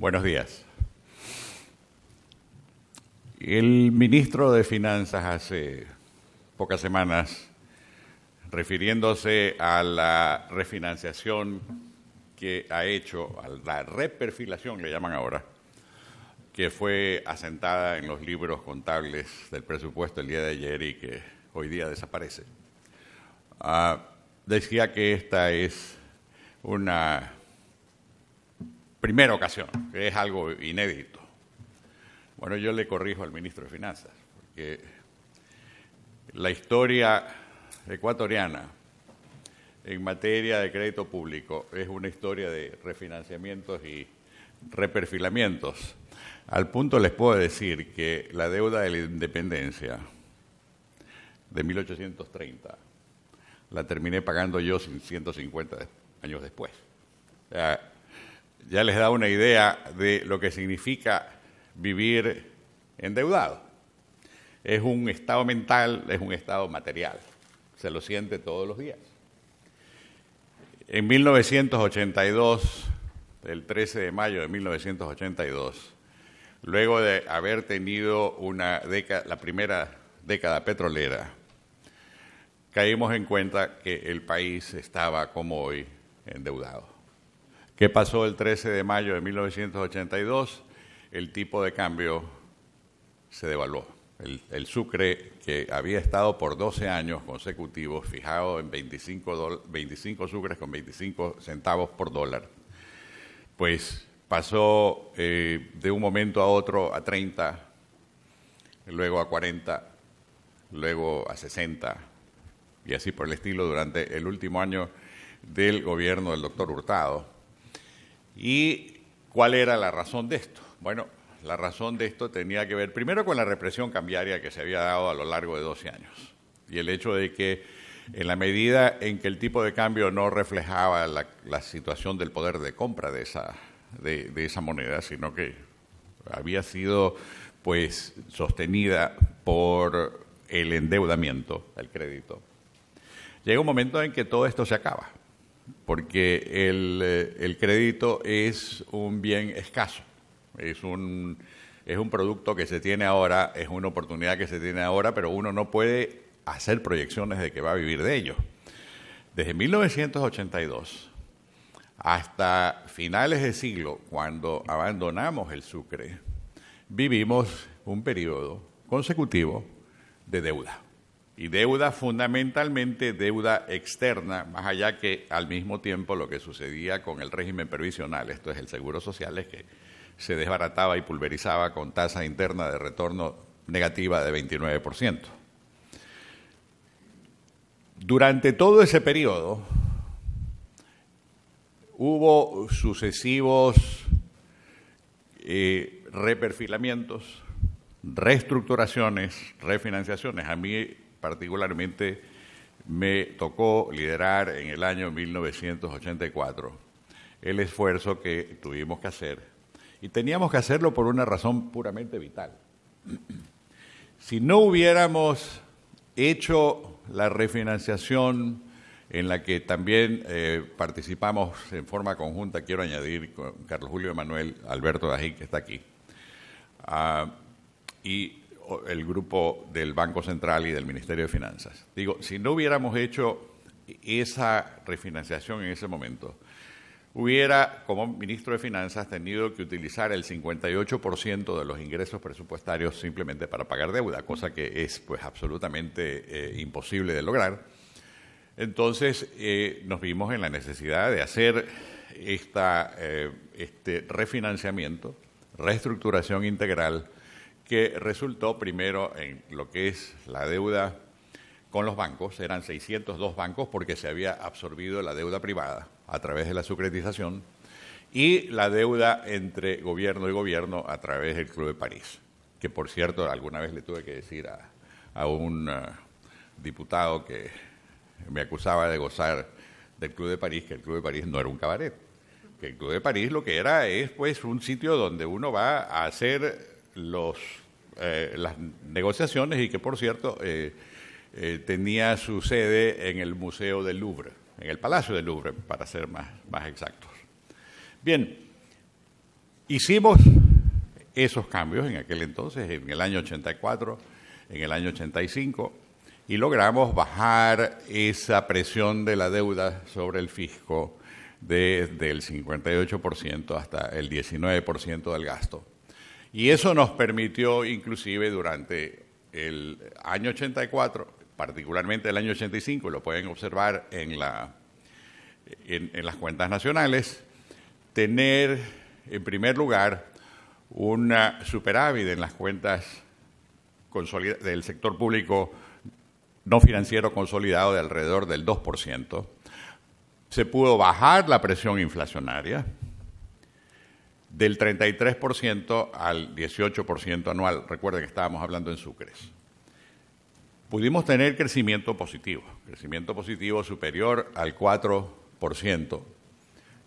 Buenos días. El ministro de Finanzas hace pocas semanas, refiriéndose a la refinanciación que ha hecho, a la reperfilación, le llaman ahora, que fue asentada en los libros contables del presupuesto el día de ayer y que hoy día desaparece, decía que esta es una primera ocasión, que es algo inédito. Bueno, yo le corrijo al ministro de Finanzas, porque la historia ecuatoriana en materia de crédito público es una historia de refinanciamientos y reperfilamientos. Al punto les puedo decir que la deuda de la independencia de 1830 la terminé pagando yo 150 años después. O sea, ya les da una idea de lo que significa vivir endeudado. Es un estado mental, es un estado material. Se lo siente todos los días. En 1982, el 13 de mayo de 1982, luego de haber tenido la primera década petrolera, caímos en cuenta que el país estaba, como hoy, endeudado. ¿Qué pasó el 13 de mayo de 1982? El tipo de cambio se devaluó. El sucre, que había estado por 12 años consecutivos fijado en 25 sucres con 25 centavos por dólar, pues pasó de un momento a otro a 30, luego a 40, luego a 60, y así por el estilo durante el último año del gobierno del doctor Hurtado. ¿Y cuál era la razón de esto? Bueno, la razón de esto tenía que ver primero con la represión cambiaria que se había dado a lo largo de 12 años y el hecho de que en la medida en que el tipo de cambio no reflejaba la situación del poder de compra de esa moneda, sino que había sido pues sostenida por el endeudamiento, el crédito, llega un momento en que todo esto se acaba, porque el crédito es un bien escaso, es un producto que se tiene ahora, es una oportunidad que se tiene ahora, pero uno no puede hacer proyecciones de que va a vivir de ello. Desde 1982 hasta finales de siglo, cuando abandonamos el sucre, vivimos un periodo consecutivo de deuda. Y deuda fundamentalmente deuda externa, más allá que al mismo tiempo lo que sucedía con el régimen previsional, esto es el seguro social, es que se desbarataba y pulverizaba con tasa interna de retorno negativa de 29%. Durante todo ese periodo hubo sucesivos reperfilamientos, reestructuraciones, refinanciaciones. A mí particularmente me tocó liderar en el año 1984 el esfuerzo que tuvimos que hacer, y teníamos que hacerlo por una razón puramente vital. Si no hubiéramos hecho la refinanciación en la que también participamos en forma conjunta, quiero añadir, con Carlos Julio Emanuel, Alberto Dají, que está aquí, y el grupo del Banco Central y del Ministerio de Finanzas. Digo, si no hubiéramos hecho esa refinanciación en ese momento, hubiera, como ministro de Finanzas, tenido que utilizar el 58% de los ingresos presupuestarios simplemente para pagar deuda, cosa que es pues absolutamente imposible de lograr. Entonces nos vimos en la necesidad de hacer este refinanciamiento, reestructuración integral, que resultó primero en lo que es la deuda con los bancos. Eran 602 bancos porque se había absorbido la deuda privada a través de la sucretización, y la deuda entre gobierno y gobierno a través del Club de París, que por cierto alguna vez le tuve que decir a un diputado que me acusaba de gozar del Club de París, que el Club de París no era un cabaret, que el Club de París lo que era es pues un sitio donde uno va a hacer las negociaciones, y que por cierto tenía su sede en el Museo del Louvre, en el Palacio del Louvre, para ser más exactos. Bien, Hicimos esos cambios en aquel entonces, en el año 84, en el año 85, y logramos bajar esa presión de la deuda sobre el fisco desde el 58% hasta el 19% del gasto. Y eso nos permitió, inclusive durante el año 84, particularmente el año 85, lo pueden observar en las cuentas nacionales, tener en primer lugar una superávit en las cuentas del sector público no financiero consolidado de alrededor del 2%. Se pudo bajar la presión inflacionaria del 33% al 18% anual. Recuerden que estábamos hablando en sucres. Pudimos tener crecimiento positivo superior al 4%,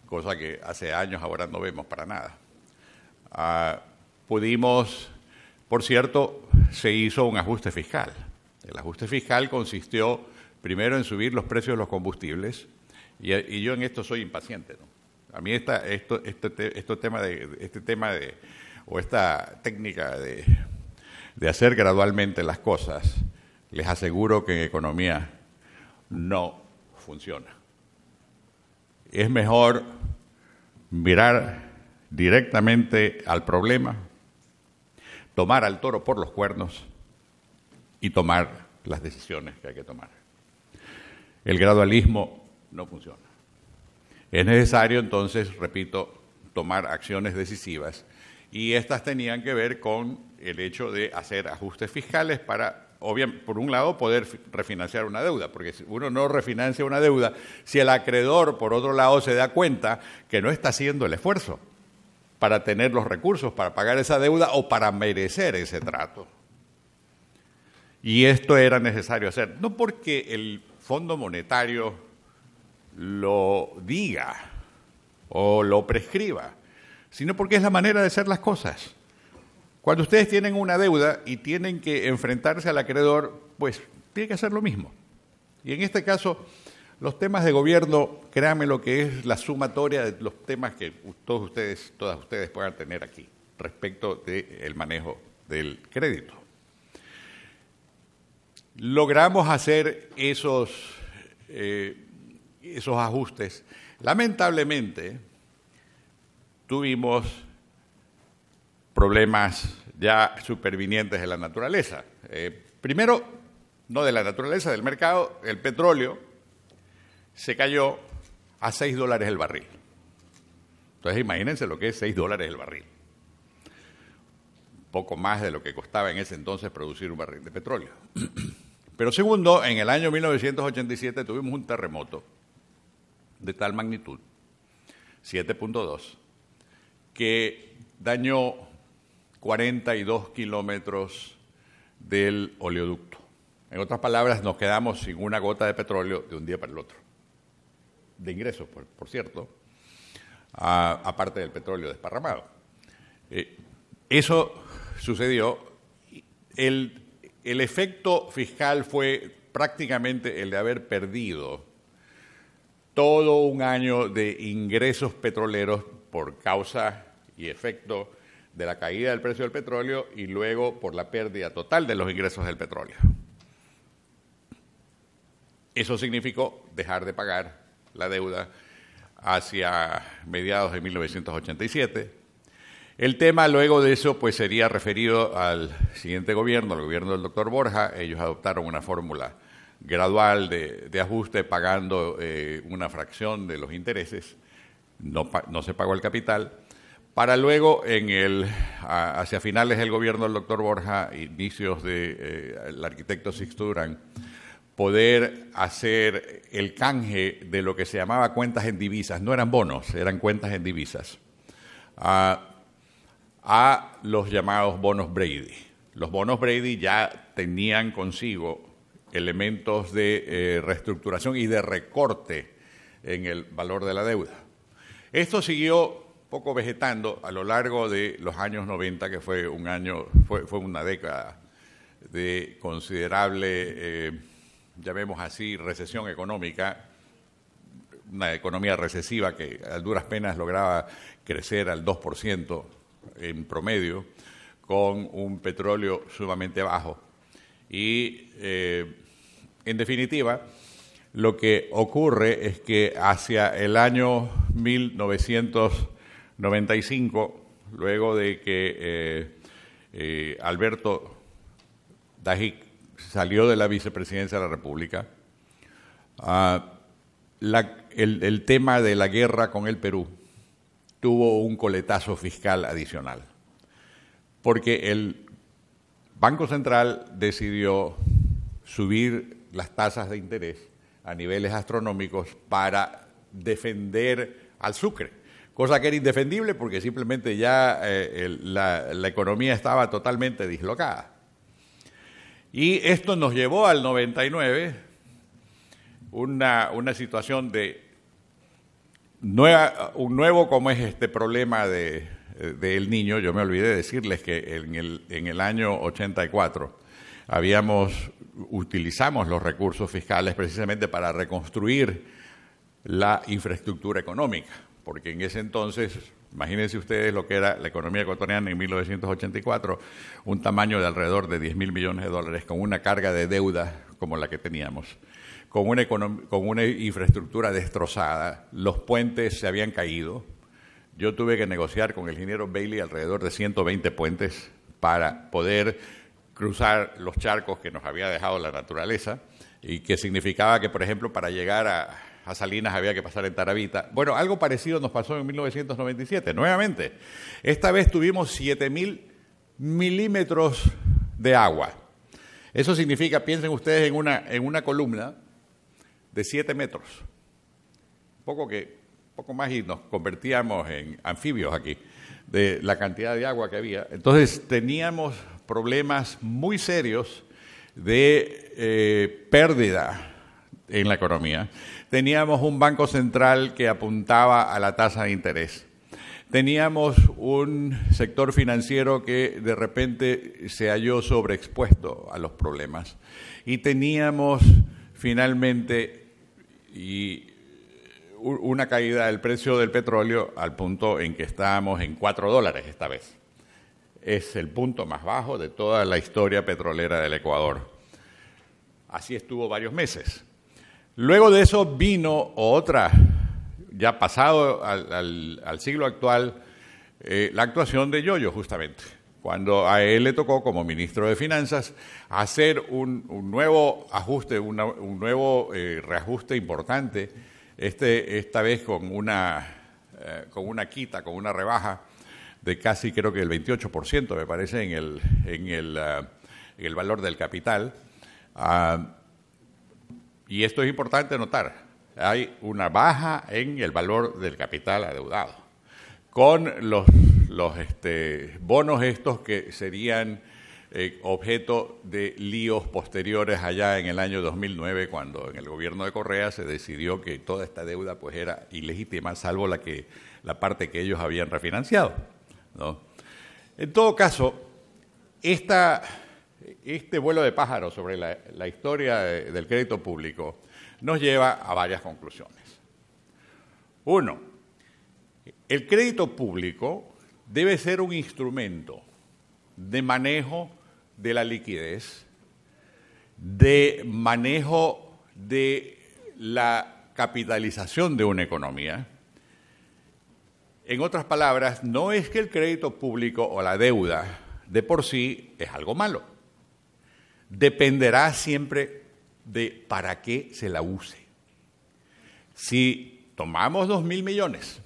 cosa que hace años ahora no vemos para nada. Pudimos, por cierto, se hizo un ajuste fiscal. El ajuste fiscal consistió primero en subir los precios de los combustibles, y yo en esto soy impaciente, ¿no? A mí esta técnica de hacer gradualmente las cosas, les aseguro que en economía no funciona. Es mejor mirar directamente al problema, tomar al toro por los cuernos y tomar las decisiones que hay que tomar. El gradualismo no funciona. Es necesario, entonces, repito, tomar acciones decisivas, y estas tenían que ver con el hecho de hacer ajustes fiscales para, por un lado, poder refinanciar una deuda, porque uno no refinancia una deuda si el acreedor, por otro lado, se da cuenta que no está haciendo el esfuerzo para tener los recursos para pagar esa deuda o para merecer ese trato. Y esto era necesario hacer, no porque el Fondo Monetario lo diga o lo prescriba, sino porque es la manera de hacer las cosas. Cuando ustedes tienen una deuda y tienen que enfrentarse al acreedor, pues tienen que hacer lo mismo. Y en este caso, los temas de gobierno, créanme lo que es la sumatoria de los temas que todas ustedes puedan tener aquí respecto del manejo del crédito. Logramos hacer esos ajustes. Lamentablemente, tuvimos problemas ya supervinientes de la naturaleza. Primero, no de la naturaleza, del mercado, el petróleo se cayó a $6 el barril. Entonces, imagínense lo que es $6 el barril. Poco más de lo que costaba en ese entonces producir un barril de petróleo. Pero segundo, en el año 1987 tuvimos un terremoto de tal magnitud, 7.2, que dañó 42 kilómetros del oleoducto. En otras palabras, nos quedamos sin una gota de petróleo de un día para el otro. De ingresos, por cierto, aparte del petróleo desparramado. Eso sucedió. El efecto fiscal fue prácticamente el de haber perdido todo un año de ingresos petroleros por causa y efecto de la caída del precio del petróleo y luego por la pérdida total de los ingresos del petróleo. Eso significó dejar de pagar la deuda hacia mediados de 1987. El tema luego de eso pues sería referido al siguiente gobierno, al gobierno del doctor Borja. Ellos adoptaron una fórmula gradual de ajuste pagando una fracción de los intereses, no se pagó el capital, para luego hacia finales del gobierno del doctor Borja, inicios del arquitecto Sixto Durán, poder hacer el canje de lo que se llamaba cuentas en divisas, no eran bonos, eran cuentas en divisas, a los llamados bonos Brady. Los bonos Brady ya tenían consigo elementos de reestructuración y de recorte en el valor de la deuda. Esto siguió poco vegetando a lo largo de los años 90, que fue una década de considerable, llamemos así, recesión económica, una economía recesiva que a duras penas lograba crecer al 2% en promedio, con un petróleo sumamente bajo. Y, en definitiva, lo que ocurre es que hacia el año 1995, luego de que Alberto Dajic salió de la vicepresidencia de la República, el tema de la guerra con el Perú tuvo un coletazo fiscal adicional, porque el Banco Central decidió subir las tasas de interés a niveles astronómicos para defender al Sucre, cosa que era indefendible porque simplemente ya la economía estaba totalmente dislocada. Y esto nos llevó al 99, una situación de un nuevo como es este problema de El Niño. Yo me olvidé de decirles que en el año 84 utilizamos los recursos fiscales precisamente para reconstruir la infraestructura económica, porque en ese entonces, imagínense ustedes lo que era la economía ecuatoriana en 1984, un tamaño de alrededor de 10.000 millones de dólares, con una carga de deuda como la que teníamos, con una infraestructura destrozada, los puentes se habían caído. Yo tuve que negociar con el ingeniero Bailey alrededor de 120 puentes para poder cruzar los charcos que nos había dejado la naturaleza, y que significaba que, por ejemplo, para llegar a Salinas había que pasar en Taravita. Bueno, algo parecido nos pasó en 1997, nuevamente. Esta vez tuvimos 7.000 milímetros de agua. Eso significa, piensen ustedes en una columna de 7 metros. Poco más y nos convertíamos en anfibios aquí, de la cantidad de agua que había. Entonces teníamos problemas muy serios de pérdida en la economía. Teníamos un banco central que apuntaba a la tasa de interés. Teníamos un sector financiero que de repente se halló sobreexpuesto a los problemas. Y teníamos finalmente una caída del precio del petróleo al punto en que estábamos en $4 esta vez. Es el punto más bajo de toda la historia petrolera del Ecuador. Así estuvo varios meses. Luego de eso vino otra, ya pasado al siglo actual, la actuación de Yoyo, justamente, cuando a él le tocó, como ministro de Finanzas, hacer un nuevo ajuste, un nuevo reajuste importante, esta vez con una quita, con una rebaja de casi, creo que el 28%, me parece, en el valor del capital. Y esto es importante notar, hay una baja en el valor del capital adeudado, con los bonos estos que serían objeto de líos posteriores allá en el año 2009, cuando en el gobierno de Correa se decidió que toda esta deuda pues era ilegítima, salvo la parte que ellos habían refinanciado, ¿no? En todo caso, este vuelo de pájaro sobre la historia del crédito público nos lleva a varias conclusiones. Uno, el crédito público debe ser un instrumento de manejo de la liquidez, de manejo de la capitalización de una economía. En otras palabras, no es que el crédito público o la deuda de por sí es algo malo. Dependerá siempre de para qué se la use. Si tomamos 2.000 millones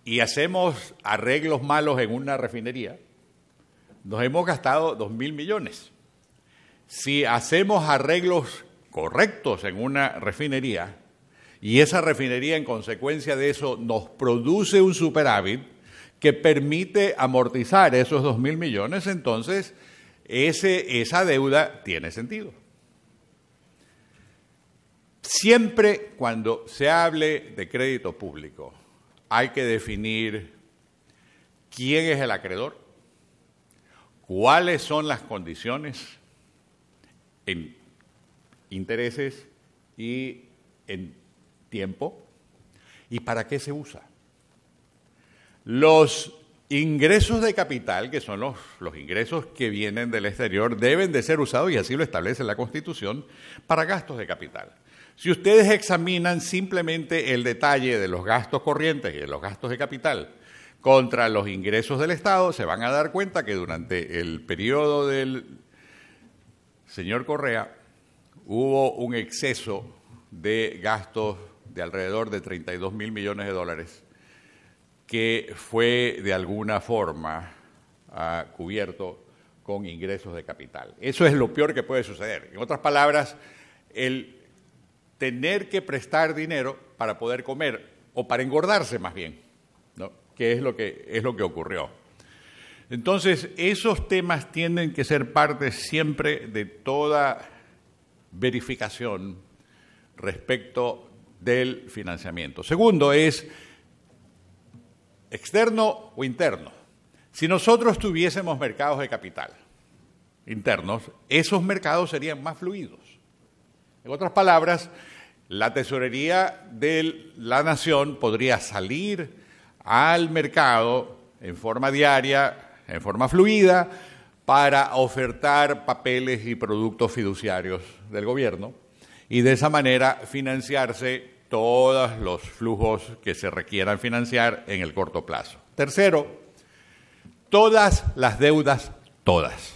y hacemos arreglos malos en una refinería, nos hemos gastado 2.000 millones. Si hacemos arreglos correctos en una refinería y esa refinería en consecuencia de eso nos produce un superávit que permite amortizar esos 2.000 millones, entonces esa deuda tiene sentido. Siempre cuando se hable de crédito público hay que definir quién es el acreedor, cuáles son las condiciones en intereses y en tiempo. ¿Y para qué se usa? Los ingresos de capital, que son los ingresos que vienen del exterior, deben de ser usados, y así lo establece la Constitución, para gastos de capital. Si ustedes examinan simplemente el detalle de los gastos corrientes y de los gastos de capital contra los ingresos del Estado, se van a dar cuenta que durante el periodo del señor Correa hubo un exceso de gastos de alrededor de 32.000 millones de dólares que fue de alguna forma cubierto con ingresos de capital. Eso es lo peor que puede suceder. En otras palabras, el tener que prestar dinero para poder comer o para engordarse más bien, ¿no? Que es lo que ocurrió. Entonces, esos temas tienen que ser parte siempre de toda verificación respecto del financiamiento. Segundo es externo o interno. Si nosotros tuviésemos mercados de capital internos, esos mercados serían más fluidos. En otras palabras, la tesorería de la nación podría salir al mercado en forma diaria, en forma fluida, para ofertar papeles y productos fiduciarios del gobierno y de esa manera financiarse todos los flujos que se requieran financiar en el corto plazo. Tercero, todas las deudas, todas.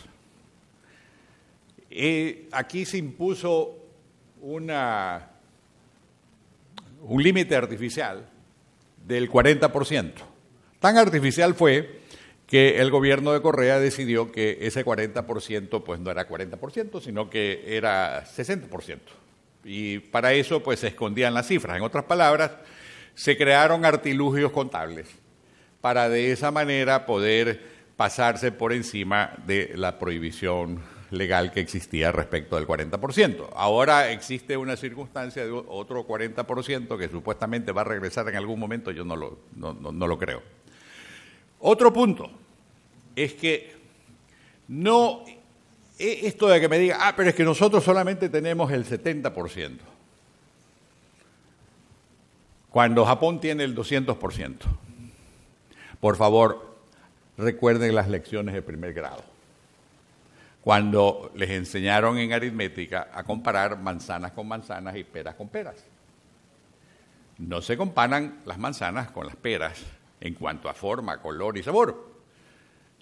Aquí se impuso un límite artificial del 40%. Tan artificial fue que el gobierno de Correa decidió que ese 40% pues no era 40%, sino que era 60%. Y para eso pues se escondían las cifras. En otras palabras, se crearon artilugios contables para de esa manera poder pasarse por encima de la prohibición legal que existía respecto del 40%. Ahora existe una circunstancia de otro 40% que supuestamente va a regresar en algún momento, yo no lo creo. Otro punto es que no, esto de que me diga, pero es que nosotros solamente tenemos el 70%, cuando Japón tiene el 200%. Por favor, recuerden las lecciones de primer grado, cuando les enseñaron en aritmética a comparar manzanas con manzanas y peras con peras. No se comparan las manzanas con las peras en cuanto a forma, color y sabor.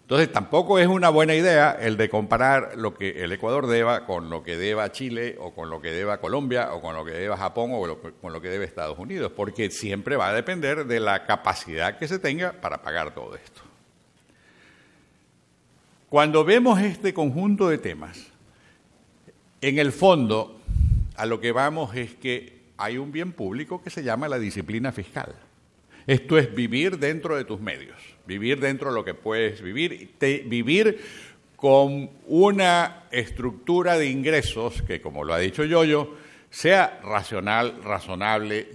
Entonces, tampoco es una buena idea el de comparar lo que el Ecuador deba con lo que deba Chile, o con lo que deba Colombia, o con lo que deba Japón, o con lo que debe Estados Unidos, porque siempre va a depender de la capacidad que se tenga para pagar todo esto. Cuando vemos este conjunto de temas, en el fondo, a lo que vamos es que hay un bien público que se llama la disciplina fiscal. Esto es vivir dentro de tus medios, vivir dentro de lo que puedes vivir, vivir con una estructura de ingresos que, como lo ha dicho Yoyo, sea racional, razonable,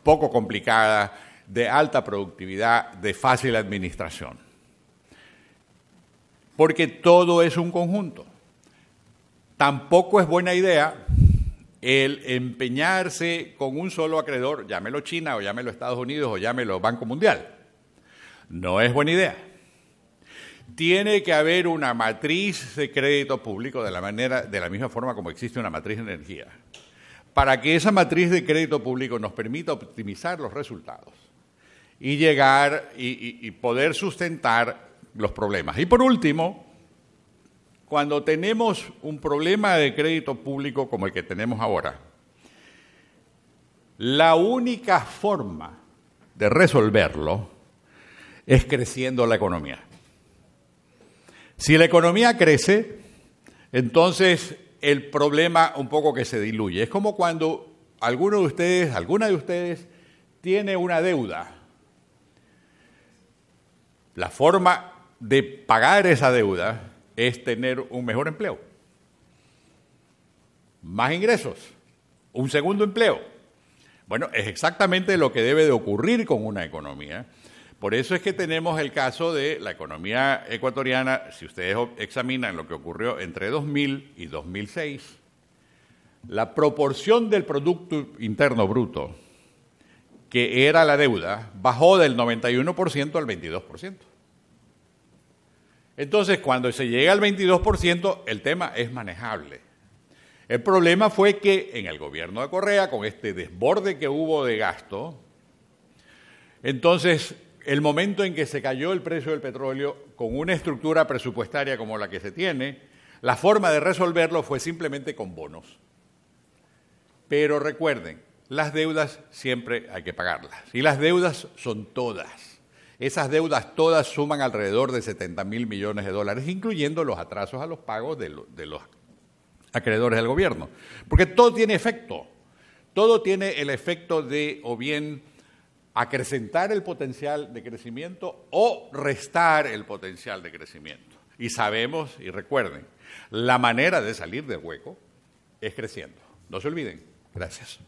poco complicada, de alta productividad, de fácil administración. Porque todo es un conjunto. Tampoco es buena idea el empeñarse con un solo acreedor, llámelo China, o llámelo Estados Unidos, o llámelo Banco Mundial. No es buena idea. Tiene que haber una matriz de crédito público de la misma forma como existe una matriz de energía, para que esa matriz de crédito público nos permita optimizar los resultados y llegar y poder sustentar los problemas. Y por último, cuando tenemos un problema de crédito público como el que tenemos ahora, la única forma de resolverlo es creciendo la economía. Si la economía crece, entonces el problema un poco que se diluye. Es como cuando alguna de ustedes tiene una deuda. La forma de pagar esa deuda es tener un mejor empleo, más ingresos, un segundo empleo. Bueno, es exactamente lo que debe de ocurrir con una economía. Por eso es que tenemos el caso de la economía ecuatoriana. Si ustedes examinan lo que ocurrió entre 2000 y 2006, la proporción del Producto Interno Bruto que era la deuda bajó del 91% al 22%. Entonces, cuando se llega al 22%, el tema es manejable. El problema fue que en el gobierno de Correa, con este desborde que hubo de gasto, entonces el momento en que se cayó el precio del petróleo con una estructura presupuestaria como la que se tiene, la forma de resolverlo fue simplemente con bonos. Pero recuerden, las deudas siempre hay que pagarlas. Y las deudas son todas. Esas deudas todas suman alrededor de 70.000 millones de dólares, incluyendo los atrasos a los pagos de los acreedores del gobierno. Porque todo tiene efecto. Todo tiene el efecto de o bien acrecentar el potencial de crecimiento o restar el potencial de crecimiento. Y sabemos, y recuerden, la manera de salir del hueco es creciendo. No se olviden. Gracias.